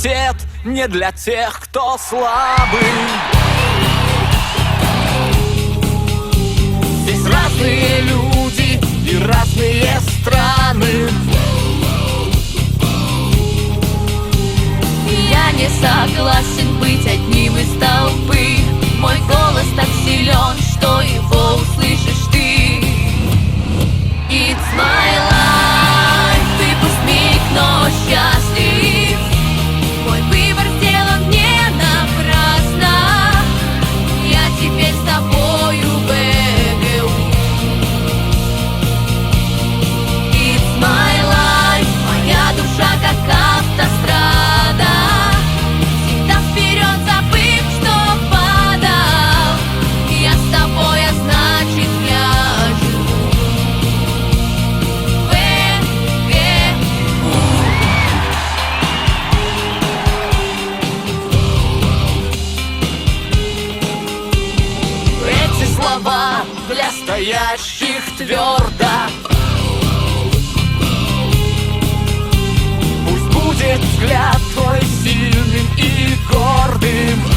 Авторитет не для тех, кто слабый. Здесь разные люди и разные страны. Я не согласен быть одним из толпы. Мой голос так силен, что его услышишь ты. It's my life, выпускник, но счастлив. Мой выбор сделан не напрасно. Я теперь с тобою в ЭГУ. It's my life, моя душа как автострада. Всегда вперед, забыв, что падал. Я с тобой, а значит я живу в ЭГУ. Эти слова для стоящих твердо. Пусть будет взгляд твой сильным и гордым.